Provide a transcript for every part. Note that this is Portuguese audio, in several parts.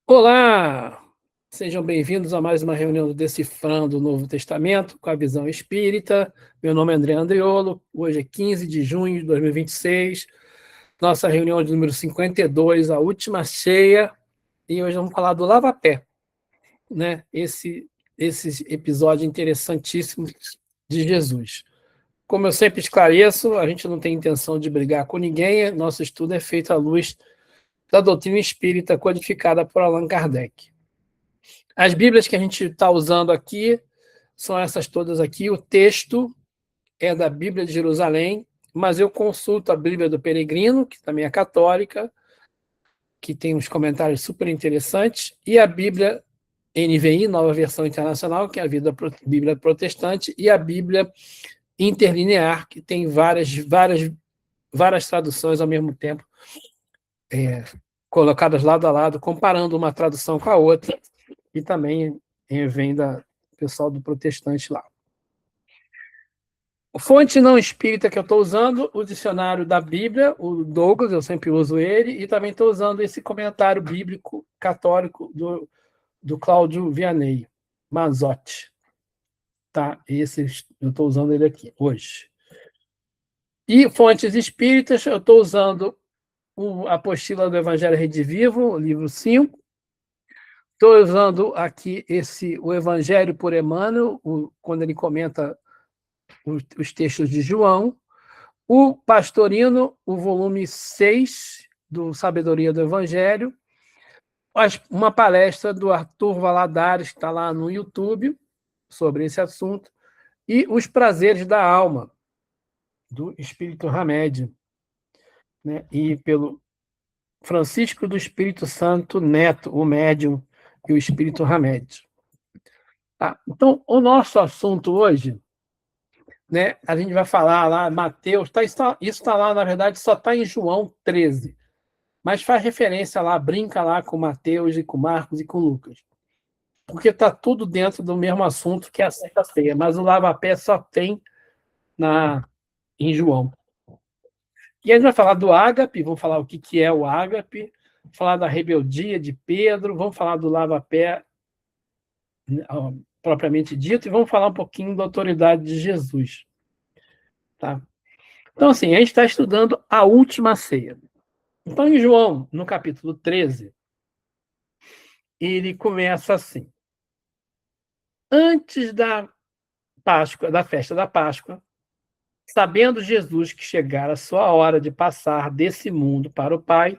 Olá! Sejam bem-vindos a mais uma reunião do Decifrando o Novo Testamento com a visão espírita. Meu nome é André Andriolo, hoje é 15 de junho de 2026, nossa reunião de número 52, a última cheia, e hoje vamos falar do lava-pé, né? Esse episódio interessantíssimo de Jesus. Como eu sempre esclareço, a gente não tem intenção de brigar com ninguém, nosso estudo é feito à luz da doutrina espírita codificada por Allan Kardec. As Bíblias que a gente está usando aqui são essas todas aqui. O texto é da Bíblia de Jerusalém, mas eu consulto a Bíblia do Peregrino, que também é católica, que tem uns comentários super interessantes, e a Bíblia NVI, Nova Versão Internacional, que é a Bíblia Protestante, e a Bíblia Interlinear, que tem várias traduções ao mesmo tempo, colocadas lado a lado, comparando uma tradução com a outra, e também vem da pessoal do protestante lá. Fonte não espírita que eu estou usando, o dicionário da Bíblia, o Douglas, eu sempre uso ele, e também estou usando esse comentário bíblico católico do Cláudio Vianney, Mazotti. Tá? Esse, eu estou usando ele aqui, hoje. E fontes espíritas, eu estou usando a apostila do Evangelho Redivivo, livro 5. Estou usando aqui o Evangelho por Emmanuel, quando ele comenta os textos de João. O Pastorino, o volume 6 do Sabedoria do Evangelho. Uma palestra do Arthur Valadares, que está lá no YouTube, sobre esse assunto. E Os Prazeres da Alma, do Espírito Hamed, né? E pelo Francisco do Espírito Santo Neto, o médium, e o Espírito Hamed. Tá, então, o nosso assunto hoje, né, a gente vai falar lá, Mateus, isso está lá, na verdade, só está em João 13, mas faz referência lá, brinca lá com Mateus e com Marcos e com Lucas, porque está tudo dentro do mesmo assunto que é a Santa Ceia, mas o lava-pé só tem em João. E a gente vai falar do ágape, vamos falar o que é o ágape, falar da rebeldia de Pedro, vamos falar do lava-pé propriamente dito, e vamos falar um pouquinho da autoridade de Jesus. Tá? Então, assim, a gente está estudando a última ceia. Então, em João, no capítulo 13, ele começa assim. Antes da Páscoa, da festa da Páscoa, sabendo Jesus que chegara a sua hora de passar desse mundo para o Pai,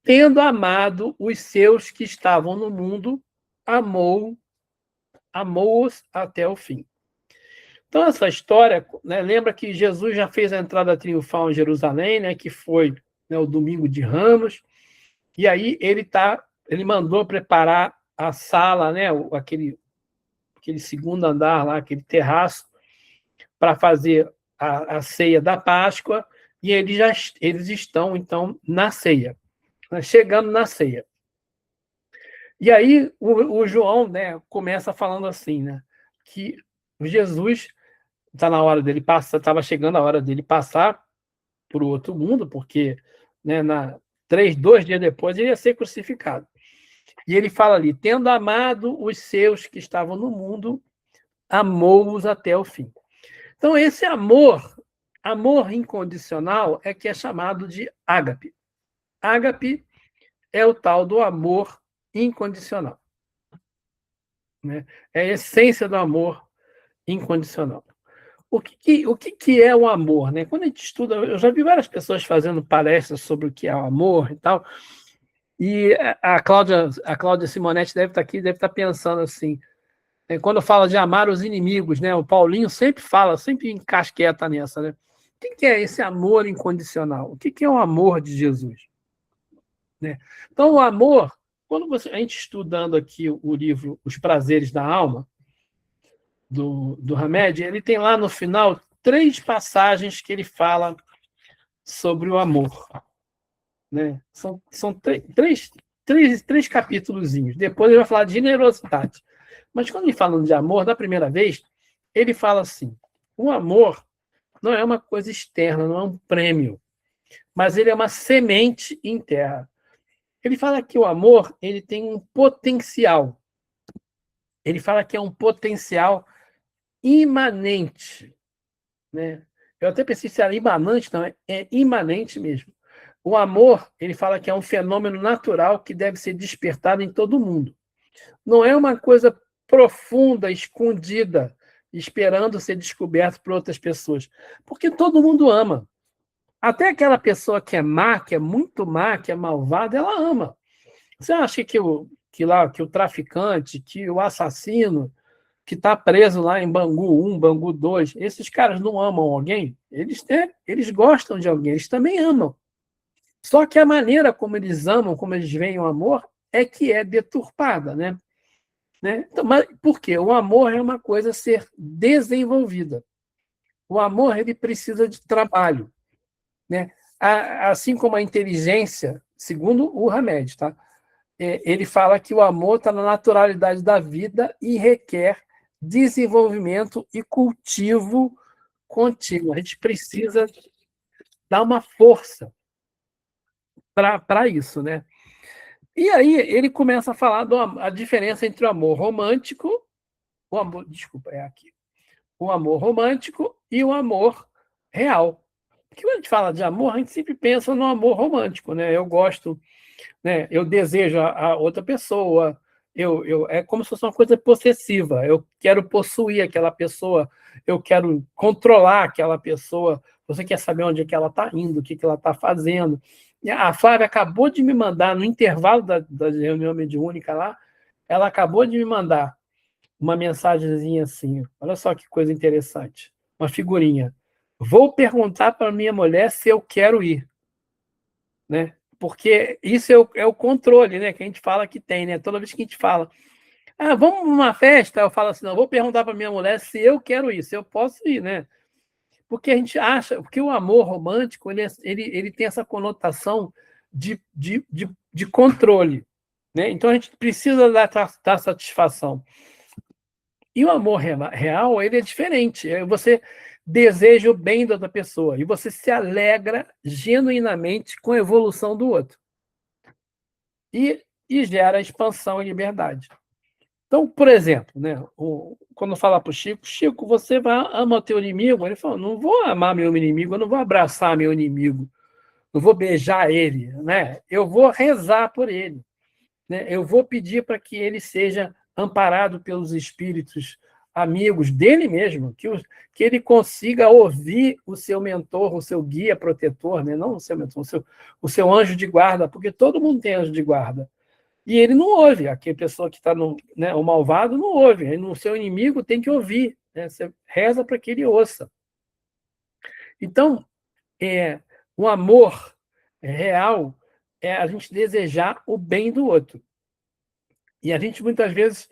tendo amado os seus que estavam no mundo, amou-os até o fim. Então, essa história, né, lembra que Jesus já fez a entrada triunfal em Jerusalém, né, que foi, né, o domingo de Ramos, e aí ele mandou preparar a sala, né, aquele segundo andar lá, aquele terraço, para fazer a ceia da Páscoa, e eles estão, então, na ceia, né, chegando na ceia. E aí o João, né, começa falando assim, né, que Jesus está na hora dele passar, estava chegando a hora dele passar para o outro mundo, porque, né, 2 dias depois ele ia ser crucificado. E ele fala ali, tendo amado os seus que estavam no mundo, amou-os até o fim. Então, esse amor incondicional, é que é chamado de ágape. Ágape é o tal do amor incondicional, né? É a essência do amor incondicional. O que é o amor, né? Quando a gente estuda, eu já vi várias pessoas fazendo palestras sobre o que é o amor e tal, e a Cláudia Simonetti deve estar aqui, deve estar pensando assim, quando fala de amar os inimigos, né? O Paulinho sempre fala, sempre encasqueta nessa, né? O que é esse amor incondicional? O que é o amor de Jesus? Né? Então, o amor, quando a gente estudando aqui o livro Os Prazeres da Alma, do Hamed, ele tem lá no final 3 passagens que ele fala sobre o amor. Né? São três capítulozinhos. Depois ele vai falar de generosidade. Mas quando ele fala de amor, da primeira vez, ele fala assim, o amor não é uma coisa externa, não é um prêmio, mas ele é uma semente em terra. Ele fala que o amor ele tem um potencial. Ele fala que é um potencial imanente, né? Eu até pensei se era imanente, não, é imanente mesmo. O amor, ele fala que é um fenômeno natural que deve ser despertado em todo mundo. Não é uma coisa profunda, escondida, esperando ser descoberto por outras pessoas. Porque todo mundo ama. Até aquela pessoa que é má, que é muito má, que é malvada, ela ama. Você acha que o traficante, que o assassino, que está preso lá em Bangu 1, Bangu 2, esses caras não amam alguém? Eles gostam de alguém, eles também amam. Só que a maneira como eles amam, como eles veem o amor, é que é deturpada, né? Então, mas por quê? O amor é uma coisa a ser desenvolvida. O amor ele precisa de trabalho, né? Assim como a inteligência, segundo o Hamed, tá? Ele fala que o amor está na naturalidade da vida e requer desenvolvimento e cultivo contínuo. A gente precisa dar uma força para isso, né? E aí ele começa a falar a diferença entre o amor romântico, desculpa, é aqui. O amor romântico e o amor real. Porque quando a gente fala de amor, a gente sempre pensa no amor romântico, né? Eu gosto, né? Eu desejo a outra pessoa, é como se fosse uma coisa possessiva. Eu quero possuir aquela pessoa, eu quero controlar aquela pessoa. Você quer saber onde é que ela está indo, o que ela está fazendo. E a Flávia acabou de me mandar, no intervalo da reunião mediúnica lá, ela acabou de me mandar uma mensagenzinha assim. Olha só que coisa interessante. Uma figurinha. Vou perguntar para minha mulher se eu quero ir, né? Porque isso é o controle, né? Que a gente fala que tem, né? Toda vez que a gente fala, vamos numa festa, eu falo assim, não, vou perguntar para minha mulher se eu quero ir, se eu posso ir, né? Porque a gente acha, porque o amor romântico ele tem essa conotação de controle, né? Então a gente precisa dar satisfação. E o amor real, ele é diferente. Você deseja o bem da outra pessoa e você se alegra genuinamente com a evolução do outro. E gera expansão e liberdade. Então, por exemplo, né, quando eu falar para o Chico, Chico, você ama o teu inimigo? Ele falou, não vou amar meu inimigo, eu não vou abraçar meu inimigo, não vou beijar ele, né? Eu vou rezar por ele, né? Eu vou pedir para que ele seja amparado pelos espíritos amigos dele mesmo, que ele consiga ouvir o seu mentor, o seu guia protetor, né? Não o seu mentor, o seu anjo de guarda, porque todo mundo tem anjo de guarda. E ele não ouve, aquela pessoa que está né, o malvado não ouve, o seu inimigo tem que ouvir, né? Você reza para que ele ouça. Então, o amor real é a gente desejar o bem do outro. E a gente, muitas vezes,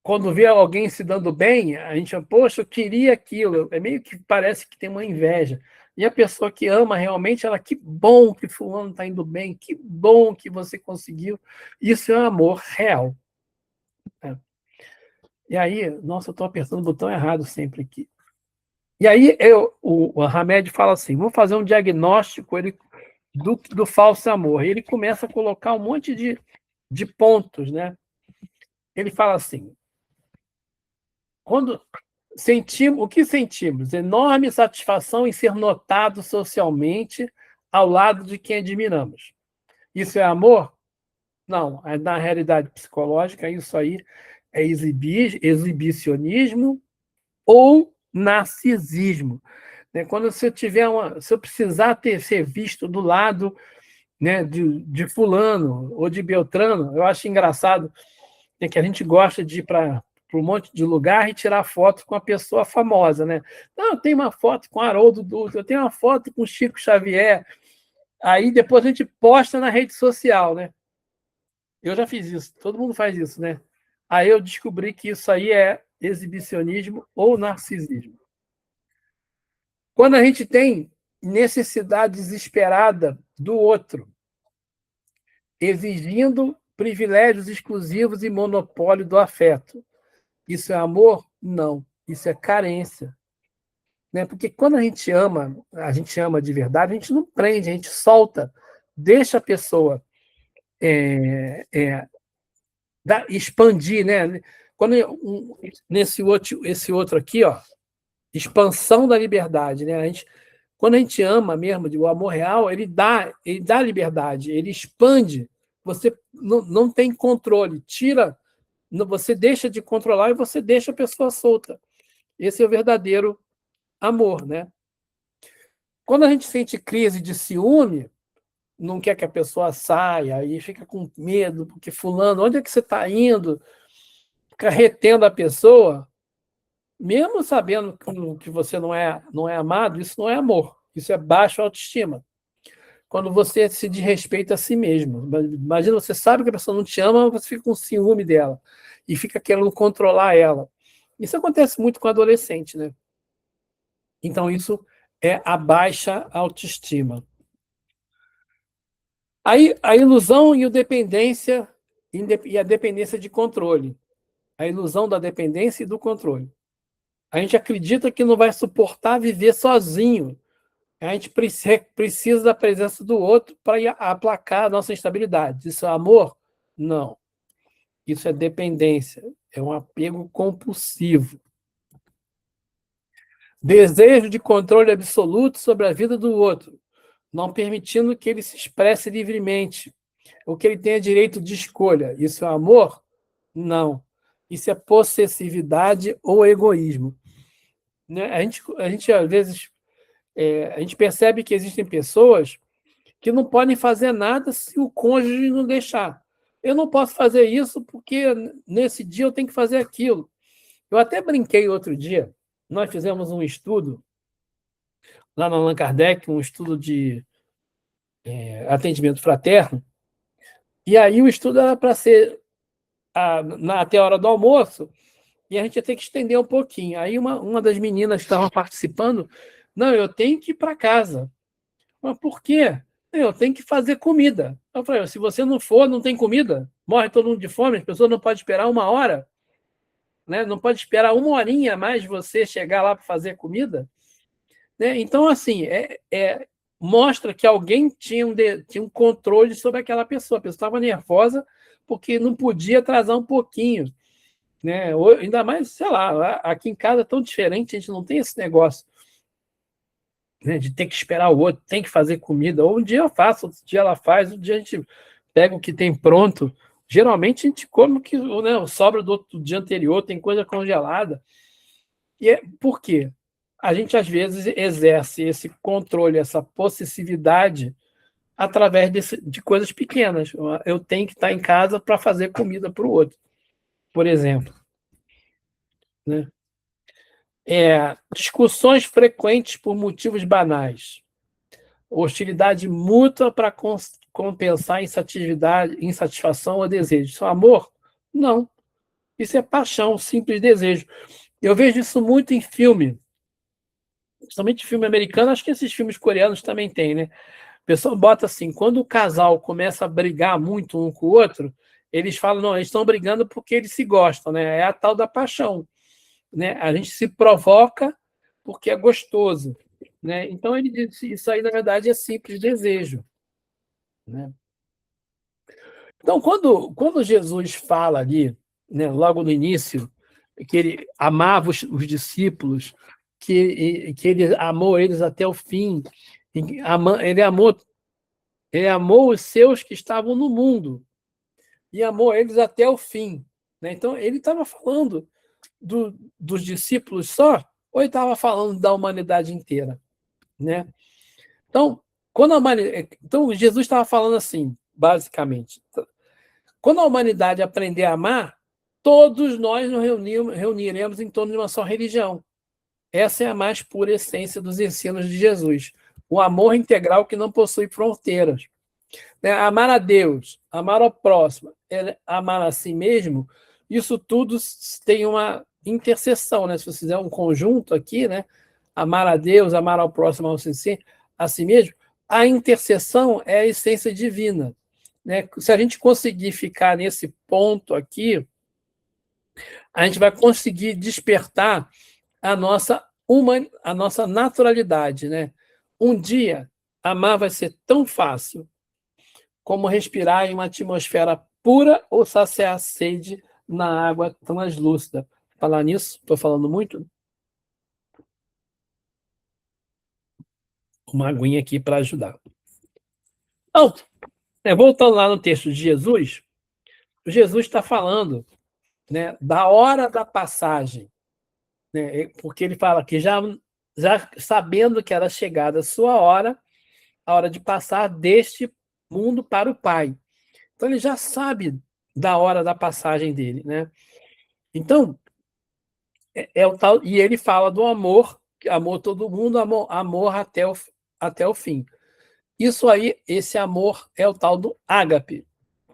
quando vê alguém se dando bem, a gente fala, poxa, eu queria aquilo. É meio que parece que tem uma inveja. E a pessoa que ama realmente, ela, que bom que fulano está indo bem, que bom que você conseguiu. Isso é um amor real. Né? E aí, nossa, eu estou apertando o botão errado sempre aqui. E aí o Hamed fala assim, vamos fazer um diagnóstico do falso amor. E ele começa a colocar um monte de pontos, né? Ele fala assim, o que sentimos? Enorme satisfação em ser notado socialmente ao lado de quem admiramos. Isso é amor? Não, na realidade psicológica, isso aí é exibicionismo ou narcisismo. Quando se eu precisar ser visto do lado, né, de fulano ou de Beltrano, eu acho engraçado, né, que a gente gosta de ir para um monte de lugar e tirar foto com a pessoa famosa, né? Não, eu tenho uma foto com Haroldo Dutra, eu tenho uma foto com Chico Xavier, aí depois a gente posta na rede social, né? Eu já fiz isso, todo mundo faz isso, né? Aí eu descobri que isso aí é exibicionismo ou narcisismo. Quando a gente tem necessidade desesperada do outro, exigindo privilégios exclusivos e monopólio do afeto, isso é amor? Não, isso é carência. Né? Porque quando a gente ama de verdade, a gente não prende, a gente solta deixa a pessoa expandir, né? Quando esse outro aqui, ó, expansão da liberdade, né? Quando a gente ama mesmo, o amor real, ele dá liberdade, ele expande. Você não tem controle, você deixa de controlar e você deixa a pessoa solta. Esse é o verdadeiro amor, né? Quando a gente sente crise de ciúme, não quer que a pessoa saia e fica com medo, porque fulano, onde é que você está indo? Fica retendo a pessoa, mesmo sabendo que você não é amado, isso não é amor, isso é baixa autoestima. Quando você se desrespeita a si mesmo. Imagina, você sabe que a pessoa não te ama, mas você fica com ciúme dela e fica querendo controlar ela. Isso acontece muito com adolescente, né? Então, isso é a baixa autoestima. Aí, a ilusão e a dependência de controle. A ilusão da dependência e do controle. A gente acredita que não vai suportar viver sozinho. A gente precisa da presença do outro para aplacar a nossa instabilidade. Isso é amor? Não. Isso é dependência. É um apego compulsivo. Desejo de controle absoluto sobre a vida do outro, não permitindo que ele se expresse livremente, ou que ele tenha direito de escolha. Isso é amor? Não. Isso é possessividade ou egoísmo. Né? A gente às vezes, a gente percebe que existem pessoas que não podem fazer nada se o cônjuge não deixar. Eu não posso fazer isso porque nesse dia eu tenho que fazer aquilo. Eu até brinquei outro dia, nós fizemos um estudo lá na Allan Kardec, um estudo de atendimento fraterno, e aí o estudo era para ser até a hora do almoço, e a gente ia ter que estender um pouquinho. Aí uma das meninas que estava participando, não, eu tenho que ir para casa. Mas por quê? Eu tenho que fazer comida. Eu falei, se você não for, não tem comida. Morre todo mundo de fome, as pessoas não podem esperar uma hora, né? Não pode esperar uma horinha a mais de você chegar lá para fazer comida. Né? Então, assim, mostra que alguém tinha um controle sobre aquela pessoa. A pessoa estava nervosa porque não podia atrasar um pouquinho. Né? Ainda mais, sei lá, aqui em casa é tão diferente, a gente não tem esse negócio, né, de ter que esperar o outro, tem que fazer comida. Ou um dia eu faço, outro dia ela faz, um dia a gente pega o que tem pronto. Geralmente a gente come o que, né, sobra do dia anterior, tem coisa congelada. E por quê? A gente, às vezes, exerce esse controle, essa possessividade, através de coisas pequenas. Eu tenho que estar em casa para fazer comida para o outro, por exemplo. Né? Discussões frequentes por motivos banais. Hostilidade mútua para compensar insatisfação ou desejo. Isso é amor? Não. Isso é paixão, simples desejo. Eu vejo isso muito em filme, principalmente filme americano, acho que esses filmes coreanos também tem, né? O pessoal bota assim, quando o casal começa a brigar muito um com o outro, eles falam, não, eles estão brigando porque eles se gostam, né? É a tal da paixão, né? A gente se provoca porque é gostoso, né? Então ele diz, isso aí na verdade é simples desejo, né? Então quando Jesus fala ali, né, logo no início, que ele amava os discípulos, que ele amou eles até o fim, ele amou os seus que estavam no mundo e amou eles até o fim. Né? Então, ele estava falando dos discípulos só, ou ele estava falando da humanidade inteira? Né? Então, então, Jesus estava falando assim, basicamente. Quando a humanidade aprender a amar, todos nós nos reuniremos em torno de uma só religião. Essa é a mais pura essência dos ensinos de Jesus. O amor integral que não possui fronteiras. Né? Amar a Deus, amar ao próximo, amar a si mesmo, isso tudo tem uma interseção, né? Se você fizer um conjunto aqui, né? Amar a Deus, amar ao próximo, a si mesmo, a interseção é a essência divina. Né? Se a gente conseguir ficar nesse ponto aqui, a gente vai conseguir despertar a nossa naturalidade. Né? Um dia, amar vai ser tão fácil, como respirar em uma atmosfera pura ou saciar a sede na água translúcida. Falar nisso, estou falando muito. Uma aguinha aqui para ajudar. Então, voltando lá no texto de Jesus, Jesus está falando, né, da hora da passagem, né, porque ele fala que já sabendo que era chegada a sua hora, a hora de passar deste mundo para o Pai. Então ele já sabe da hora da passagem dele, né? Então é o tal, e ele fala do amor, amor todo mundo, amor até o fim. Isso aí, esse amor é o tal do ágape,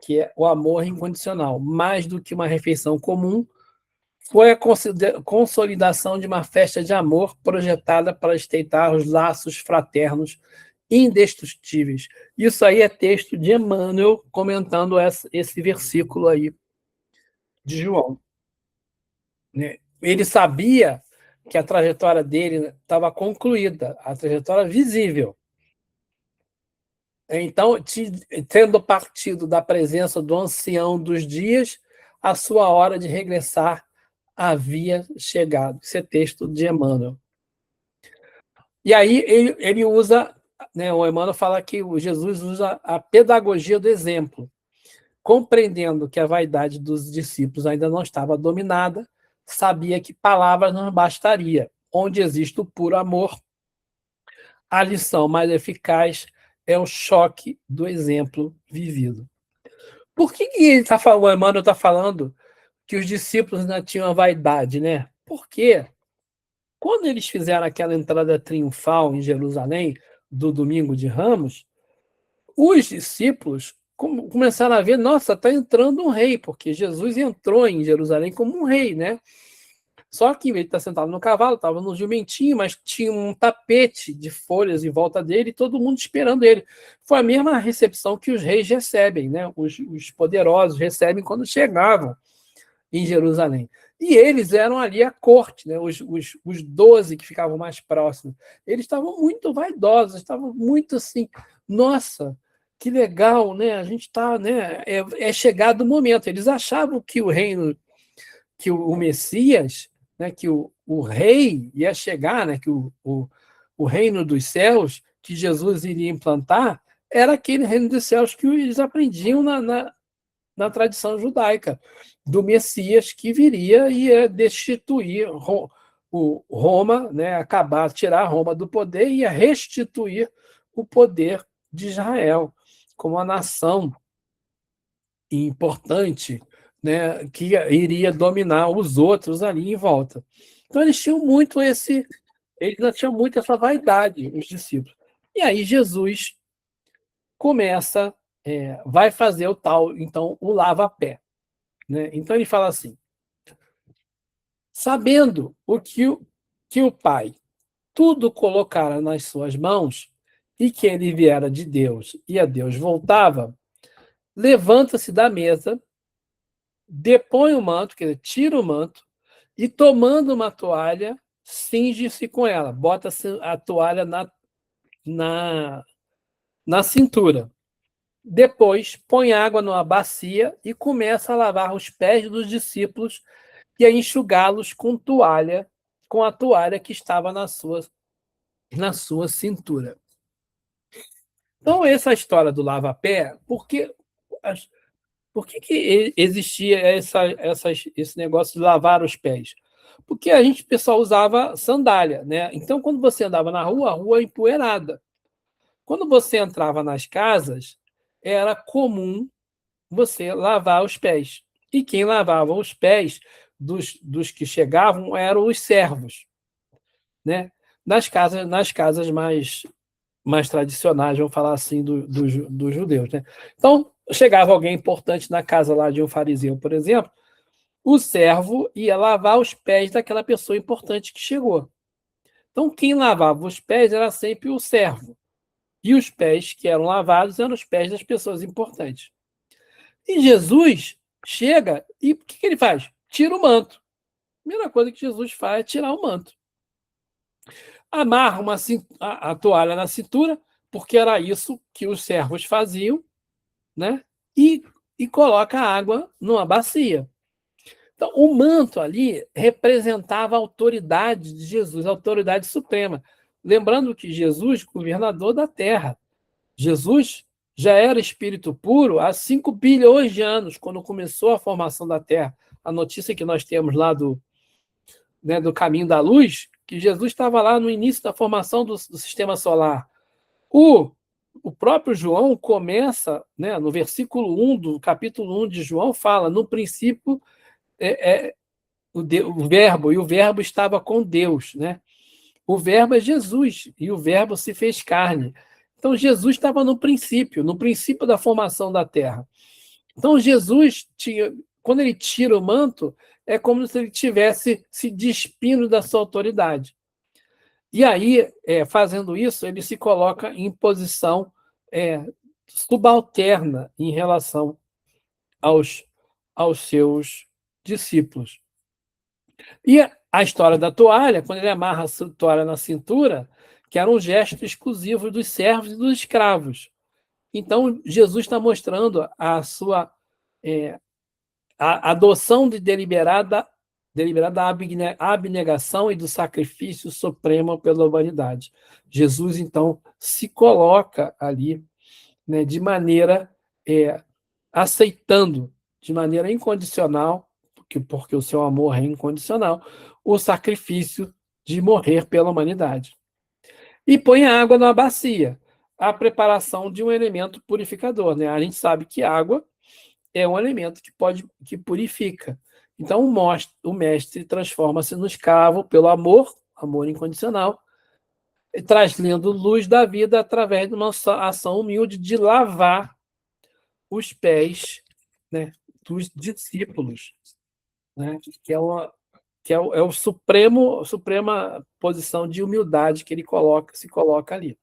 que é o amor incondicional. Mais do que uma refeição comum, foi a consolidação de uma festa de amor projetada para estreitar os laços fraternos indestrutíveis. Isso aí é texto de Emmanuel comentando esse versículo aí de João, né? Ele sabia que a trajetória dele estava concluída, a trajetória visível. Então, tendo partido da presença do ancião dos dias, a sua hora de regressar havia chegado. Esse é texto de Emmanuel. E aí ele usa, né, o Emmanuel fala que o Jesus usa a pedagogia do exemplo, compreendendo que a vaidade dos discípulos ainda não estava dominada, sabia que palavras não bastaria. Onde existe o puro amor, a lição mais eficaz é o choque do exemplo vivido. Por que o Emmanuel está falando que os discípulos ainda tinham a vaidade, né? Porque quando eles fizeram aquela entrada triunfal em Jerusalém, do domingo de Ramos, os discípulos começaram a ver, nossa, está entrando um rei, porque Jesus entrou em Jerusalém como um rei, né? Só que ele está sentado no cavalo, estava no jumentinho, mas tinha um tapete de folhas em volta dele e todo mundo esperando ele. Foi a mesma recepção que os reis recebem, né? Os poderosos recebem quando chegavam em Jerusalém. E eles eram ali a corte, né? Os 12 que ficavam mais próximos. Eles estavam muito vaidosos, estavam muito assim, nossa, que legal, né? A gente está, né? É chegado o momento. Eles achavam que o reino, que o Messias, né? Que o rei ia chegar, né? Que o reino dos céus que Jesus iria implantar era aquele reino dos céus que eles aprendiam na tradição judaica, do Messias que viria e ia destituir Roma, né, acabar, tirar Roma do poder e ia restituir o poder de Israel como uma nação importante, né, que iria dominar os outros ali em volta. Então eles já tinham muito essa vaidade, os discípulos. E aí Jesus começa, vai fazer o tal, então, o lava-pé. Né? Então ele fala assim: sabendo que o Pai tudo colocara nas suas mãos e que ele viera de Deus e a Deus voltava, levanta-se da mesa, depõe o manto, quer dizer, tira o manto, e tomando uma toalha, cinge-se com ela, bota a toalha na, na cintura. Depois, põe água numa bacia e começa a lavar os pés dos discípulos e a enxugá-los com a toalha que estava na sua cintura. Então, essa história do lava-pé, por que existia esse negócio de lavar os pés? Porque o pessoal usava sandália, né? Então, quando você andava na rua, a rua é empoeirada. Quando você entrava nas casas, era comum você lavar os pés. E quem lavava os pés dos que chegavam eram os servos, né? Nas casas mais tradicionais, vamos falar assim, dos judeus, né? Então, chegava alguém importante na casa lá de um fariseu, por exemplo, o servo ia lavar os pés daquela pessoa importante que chegou. Então, quem lavava os pés era sempre o servo. E os pés que eram lavados eram os pés das pessoas importantes. E Jesus chega e o que ele faz? Tira o manto. A primeira coisa que Jesus faz é tirar o manto. Amarra a toalha na cintura, porque era isso que os servos faziam, né? E, e coloca a água numa bacia. Então, o manto ali representava a autoridade de Jesus, a autoridade suprema. Lembrando que Jesus, governador da terra, Jesus já era espírito puro há 5 bilhões de anos, quando começou a formação da terra. A notícia que nós temos lá do caminho da luz, que Jesus estava lá no início da formação do sistema solar. O, o próprio João começa, né, no versículo 1 do capítulo 1 de João, fala: no princípio o verbo, e o verbo estava com Deus, né? O verbo é Jesus, e o verbo se fez carne. Então, Jesus estava no princípio da formação da terra. Então, Jesus tinha, quando ele tira o manto, é como se ele tivesse se despindo da sua autoridade. E aí, fazendo isso, ele se coloca em posição subalterna em relação aos seus discípulos. E a história da toalha, quando ele amarra a toalha na cintura, que era um gesto exclusivo dos servos e dos escravos. Então, Jesus está mostrando a sua a adoção de deliberada abnegação e do sacrifício supremo pela humanidade. Jesus, então, se coloca ali, né, de maneira aceitando, de maneira incondicional, porque o seu amor é incondicional, o sacrifício de morrer pela humanidade. E põe a água na bacia, a preparação de um elemento purificador. Né? A gente sabe que água é um elemento que purifica. Então, o mestre transforma-se no escravo pelo amor incondicional, trazendo luz da vida através de uma ação humilde de lavar os pés, né, dos discípulos, né, que é o suprema posição de humildade que ele se coloca ali.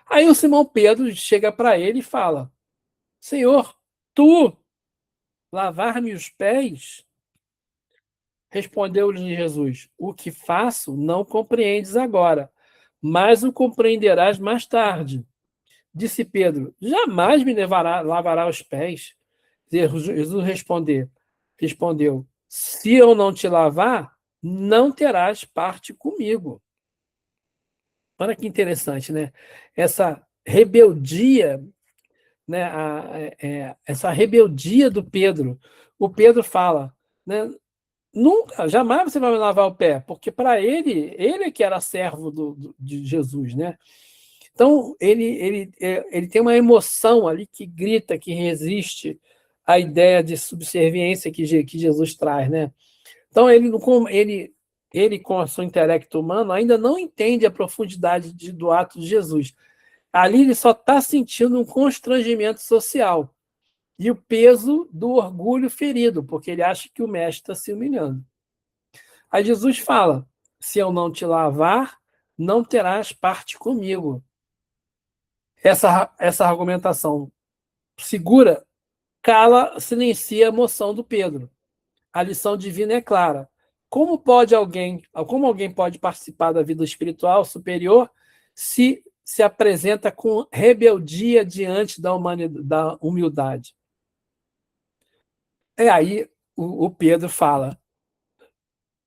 Aí o Simão Pedro chega para ele e fala: Senhor, tu lavar-me os pés? Respondeu-lhe Jesus: o que faço não compreendes agora, mas o compreenderás mais tarde. Disse Pedro: jamais me lavará os pés. Jesus respondeu: se eu não te lavar, não terás parte comigo. Olha que interessante, né? Essa rebeldia, né? Essa rebeldia do Pedro. O Pedro fala, né? Nunca, jamais você vai me lavar o pé, porque para ele é que era servo de Jesus, né? Então, ele tem uma emoção ali que grita, que resiste à ideia de subserviência que Jesus traz, né? Então, ele, com o seu intelecto humano, ainda não entende a profundidade do ato de Jesus. Ali ele só está sentindo um constrangimento social e o peso do orgulho ferido, porque ele acha que o mestre está se humilhando. Aí Jesus fala: se eu não te lavar, não terás parte comigo. Essa argumentação segura, cala, silencia a emoção do Pedro. A lição divina é clara. Como alguém pode participar da vida espiritual superior se apresenta com rebeldia diante da humildade? Aí o Pedro fala: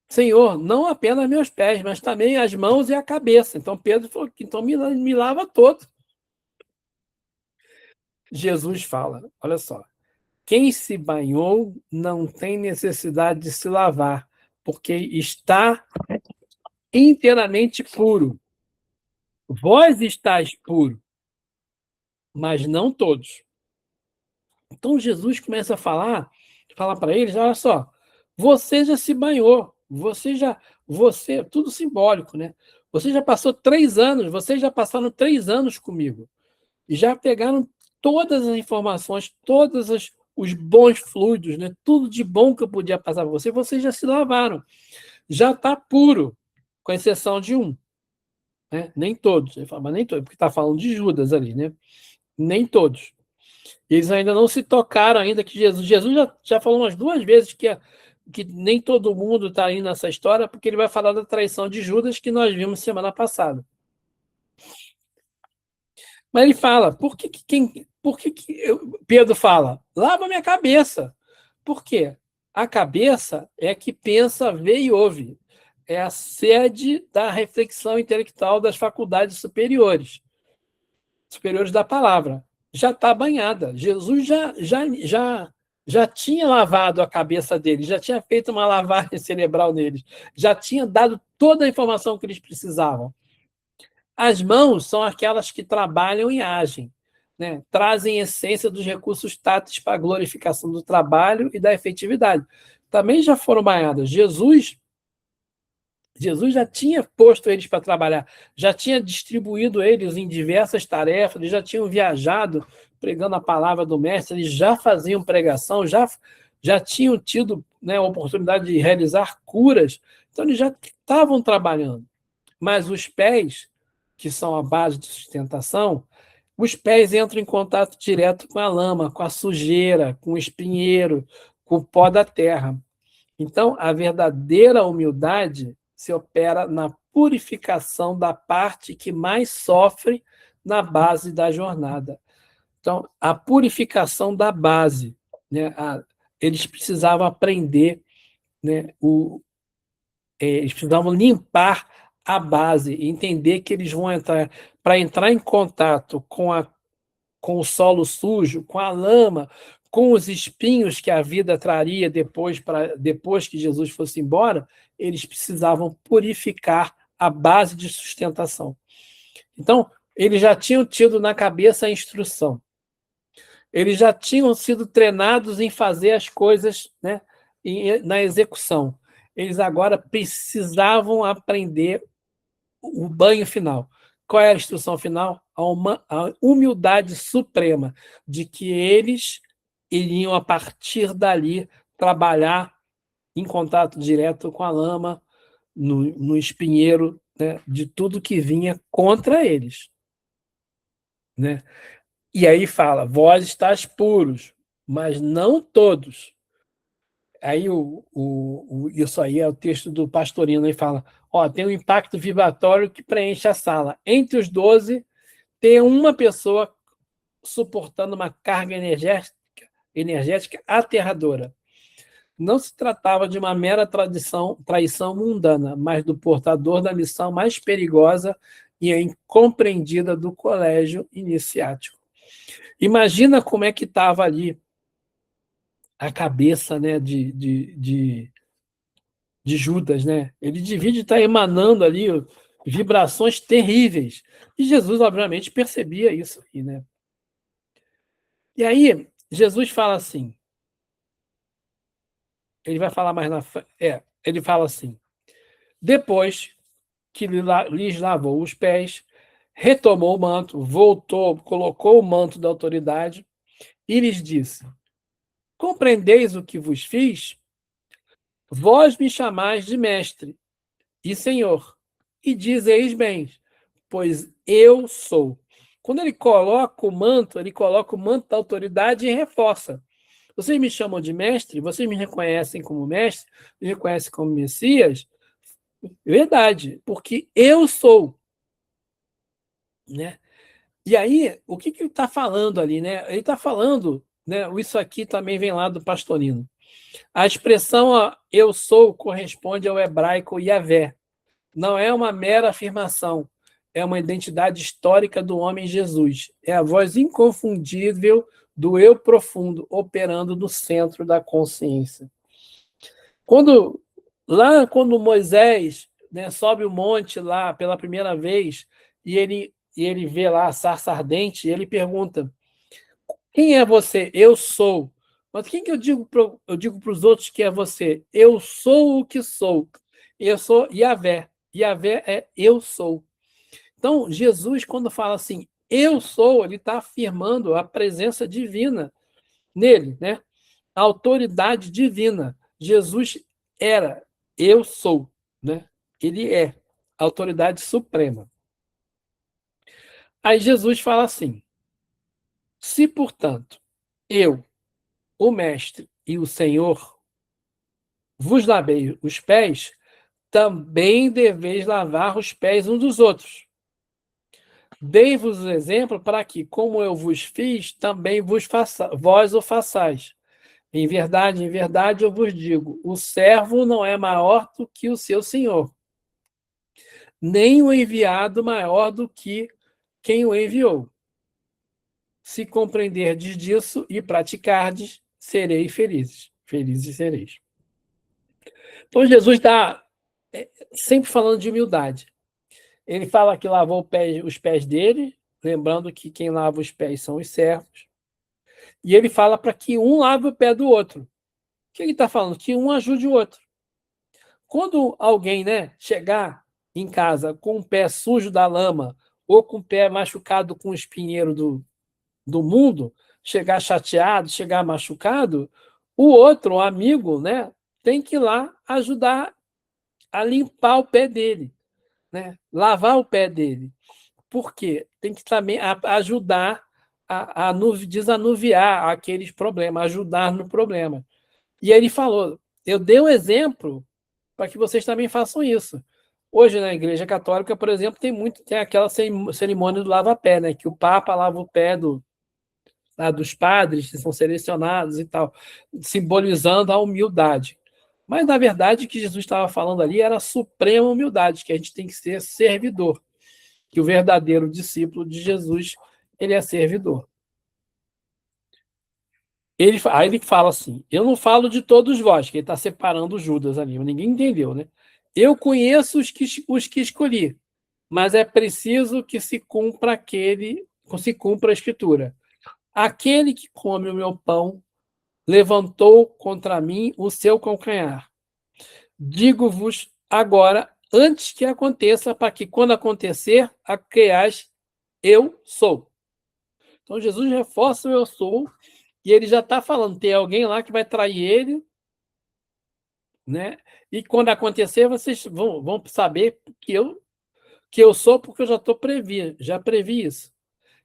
Senhor, não apenas meus pés, mas também as mãos e a cabeça. Então Pedro falou: então me lava todo. Jesus fala: olha só, quem se banhou não tem necessidade de se lavar, porque está inteiramente puro. Vós estáis puro, mas não todos. Então Jesus começa a falar para eles: olha só, você já se banhou, tudo simbólico, né? Você já passou 3 anos, vocês já passaram 3 anos comigo e já pegaram todas as informações, os bons fluidos, né? Tudo de bom que eu podia passar para vocês já se lavaram, já está puro, com exceção de um, né? Nem todos. Ele fala, mas nem todos, porque está falando de Judas ali, né? Nem todos. Eles ainda não se tocaram ainda que Jesus já falou umas 2 vezes que nem todo mundo está aí nessa história, porque ele vai falar da traição de Judas que nós vimos semana passada. Mas ele fala, por que quem Por que Pedro fala, lava minha cabeça? Por quê? A cabeça é que pensa, vê e ouve. É a sede da reflexão intelectual das faculdades superiores da palavra. Já está banhada. Jesus já tinha lavado a cabeça deles, já tinha feito uma lavagem cerebral neles, já tinha dado toda a informação que eles precisavam. As mãos são aquelas que trabalham e agem, né? Trazem essência dos recursos táteis para a glorificação do trabalho e da efetividade. Também já foram banhadas. Jesus já tinha posto eles para trabalhar, já tinha distribuído eles em diversas tarefas, eles já tinham viajado pregando a palavra do mestre, eles já faziam pregação, já tinham tido, né, a oportunidade de realizar curas, então eles já estavam trabalhando. Mas os pés, que são a base de sustentação, os pés entram em contato direto com a lama, com a sujeira, com o espinheiro, com o pó da terra. Então, a verdadeira humildade se opera na purificação da parte que mais sofre na base da jornada. Então, a purificação da base, né? Eles precisavam aprender, né? Eles precisavam limpar a base, entender que eles vão entrar, para entrar em contato com o solo sujo, com a lama, com os espinhos que a vida traria depois que Jesus fosse embora, eles precisavam purificar a base de sustentação. Então, eles já tinham tido na cabeça a instrução. Eles já tinham sido treinados em fazer as coisas, né, na execução. Eles agora precisavam aprender o banho final. Qual é a instrução final? A humildade suprema de que eles iriam, a partir dali, trabalhar em contato direto com a lama, no espinheiro, né, de tudo que vinha contra eles. Né? E aí fala, vós estáis puros, mas não todos. Aí isso aí é o texto do Pastorino, ele fala, tem um impacto vibratório que preenche a sala. Entre os 12, tem uma pessoa suportando uma carga energética aterradora. Não se tratava de uma mera traição mundana, mas do portador da missão mais perigosa e incompreendida do colégio iniciático. Imagina como é que estava ali a cabeça, né, de Judas, né? Ele devia estar emanando ali vibrações terríveis. E Jesus, obviamente, percebia isso aí, né? E aí, Jesus fala assim, ele vai falar mais na frente, ele fala assim, depois que lhes lavou os pés, retomou o manto, voltou, colocou o manto da autoridade e lhes disse, compreendeis o que vos fiz? Vós me chamais de mestre e senhor, e dizeis bem, pois eu sou. Quando ele coloca o manto da autoridade e reforça. Vocês me chamam de mestre, vocês me reconhecem como mestre, me reconhecem como Messias, verdade, porque eu sou. Né? E aí, o que ele está falando ali? Né? Ele está falando, né? Isso aqui também vem lá do Pastorino. A expressão eu sou corresponde ao hebraico Yahvé. Não é uma mera afirmação, é uma identidade histórica do homem Jesus. É a voz inconfundível do eu profundo operando no centro da consciência. Quando Moisés, né, sobe o monte lá pela primeira vez e ele vê lá a sarça ardente, ele pergunta: quem é você? Eu sou. Mas quem que eu digo para os outros que é você? Eu sou o que sou. Eu sou Yahvé. Yahvé é eu sou. Então, Jesus, quando fala assim, eu sou, ele está afirmando a presença divina nele, né? A autoridade divina. Jesus era, eu sou, né? Ele é a autoridade suprema. Aí Jesus fala assim: se, portanto, eu, o Mestre e o Senhor, vos lavei os pés, também deveis lavar os pés uns dos outros. Dei-vos o exemplo para que, como eu vos fiz, também vós o façais. Em verdade, eu vos digo: o servo não é maior do que o seu senhor, nem o enviado maior do que quem o enviou. Se compreenderdes disso e praticardes, sereis felizes. Felizes sereis. Então, Jesus está sempre falando de humildade. Ele fala que lavou os pés dele, lembrando que quem lava os pés são os servos. E ele fala para que um lave o pé do outro. O que ele está falando? Que um ajude o outro. Quando alguém, né, chegar em casa com o pé sujo da lama ou com o pé machucado com o espinheiro do mundo, chegar chateado, chegar machucado, o outro, o amigo, né, tem que ir lá ajudar a limpar o pé dele, né, lavar o pé dele. Por quê? Tem que também ajudar a desanuviar aqueles problemas, ajudar no problema. E aí ele falou: eu dei um exemplo para que vocês também façam isso. Hoje, na Igreja Católica, por exemplo, tem aquela cerimônia do lava-pé, né? Que o Papa lava o pé dos padres que são selecionados e tal, simbolizando a humildade. Mas, na verdade, o que Jesus estava falando ali era a suprema humildade, que a gente tem que ser servidor, que o verdadeiro discípulo de Jesus, ele é servidor. Aí ele fala assim: eu não falo de todos vós, que ele está separando Judas ali, ninguém entendeu, né? Eu conheço os que escolhi, mas é preciso que se cumpra a escritura. Aquele que come o meu pão levantou contra mim o seu calcanhar. Digo-vos agora, antes que aconteça, para que quando acontecer, a creiais, eu sou. Então Jesus reforça o eu sou, e ele já está falando, tem alguém lá que vai trair ele, né? E quando acontecer, vocês vão saber que eu sou, porque eu já previ isso.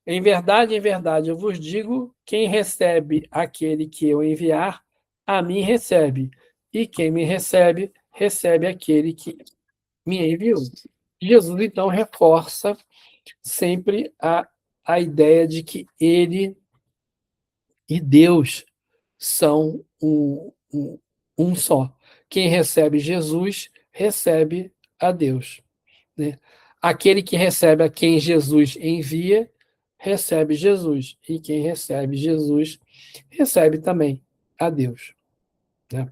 Em verdade, eu vos digo: quem recebe aquele que eu enviar, a mim recebe. E quem me recebe, recebe aquele que me enviou. Jesus, então, reforça sempre a ideia de que ele e Deus são um só. Quem recebe Jesus, recebe a Deus, né? Aquele que recebe a quem Jesus envia, recebe Jesus. E quem recebe Jesus, recebe também a Deus, né?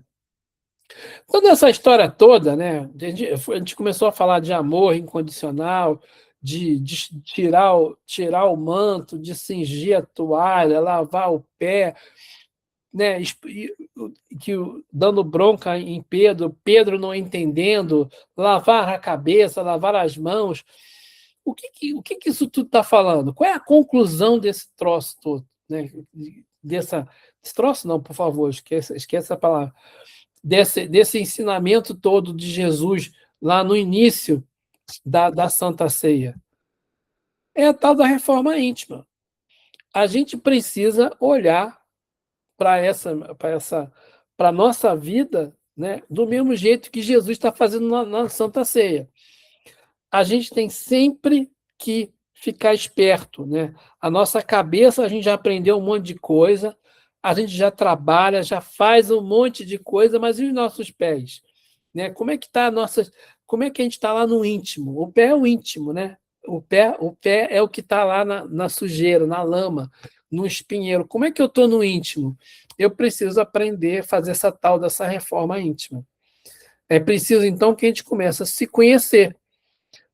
Toda essa história toda, né? A gente começou a falar de amor incondicional, de tirar o manto, de cingir a toalha, lavar o pé, né, dando bronca em Pedro, Pedro não entendendo, lavar a cabeça, lavar as mãos. O que isso tudo está falando? Qual é a conclusão desse troço todo? Né? Esse troço não, por favor, esqueça a palavra. Desse ensinamento todo de Jesus lá no início da Santa Ceia. É a tal da reforma íntima. A gente precisa olhar para a nossa vida, né, do mesmo jeito que Jesus está fazendo na Santa Ceia. A gente tem sempre que ficar esperto, né? A nossa cabeça, a gente já aprendeu um monte de coisa, a gente já trabalha, já faz um monte de coisa, mas e os nossos pés? Né? Como é que a gente está lá no íntimo? O pé é o íntimo, né? O pé é o que está lá na sujeira, na lama, no espinheiro. Como é que eu estou no íntimo? Eu preciso aprender a fazer essa tal dessa reforma íntima. É preciso, então, que a gente comece a se conhecer,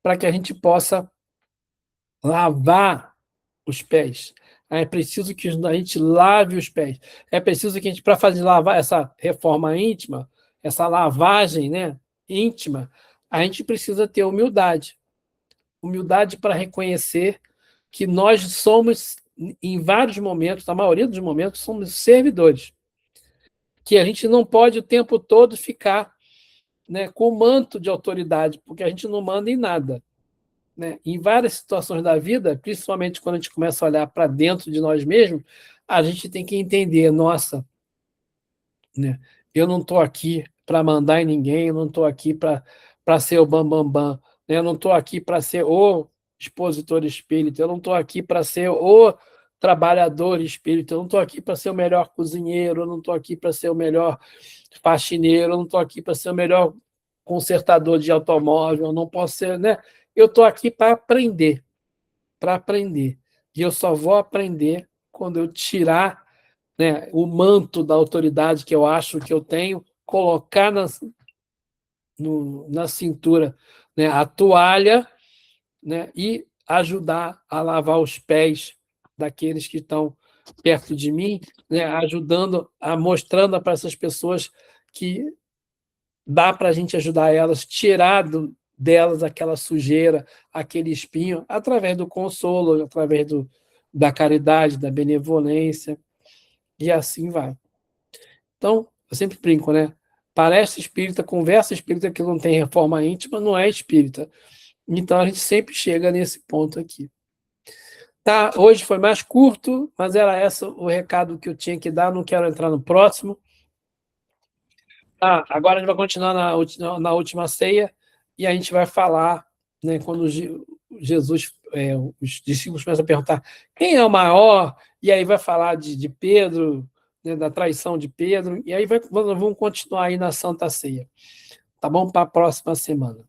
para que a gente possa lavar os pés. É preciso que a gente lave os pés. É preciso que a gente, para fazer lavar essa reforma íntima, essa lavagem, né, íntima, a gente precisa ter humildade. Humildade para reconhecer que nós somos, em vários momentos, na maioria dos momentos, somos servidores. Que a gente não pode o tempo todo ficar, né, com o manto de autoridade, porque a gente não manda em nada. Né? Em várias situações da vida, principalmente quando a gente começa a olhar para dentro de nós mesmos, a gente tem que entender, nossa, né? Eu não estou aqui para mandar em ninguém, eu não estou aqui para ser o bambambam, né? Eu não estou aqui para ser o expositor espírita, eu não estou aqui para ser o trabalhador espírita, eu não estou aqui para ser o melhor cozinheiro, eu não estou aqui para ser o melhor faxineiro, eu não estou aqui para ser o melhor consertador de automóvel, eu não posso ser, né? Eu estou aqui para aprender, para aprender. E eu só vou aprender quando eu tirar, né, o manto da autoridade que eu acho que eu tenho, colocar na cintura, né, a toalha, né, e ajudar a lavar os pés daqueles que estão perto de mim, né, ajudando, mostrando para essas pessoas que dá para a gente ajudar elas, tirar delas aquela sujeira, aquele espinho, através do consolo, através da caridade, da benevolência, e assim vai. Então, eu sempre brinco, né? Palestra espírita, conversa espírita que não tem reforma íntima, não é espírita. Então, a gente sempre chega nesse ponto aqui. Tá, hoje foi mais curto, mas era esse o recado que eu tinha que dar, não quero entrar no próximo. Tá, agora a gente vai continuar na última ceia e a gente vai falar, né, quando Jesus, os discípulos começam a perguntar quem é o maior, e aí vai falar de Pedro, né, da traição de Pedro, e aí vamos continuar aí na Santa Ceia. Tá bom? Para a próxima semana.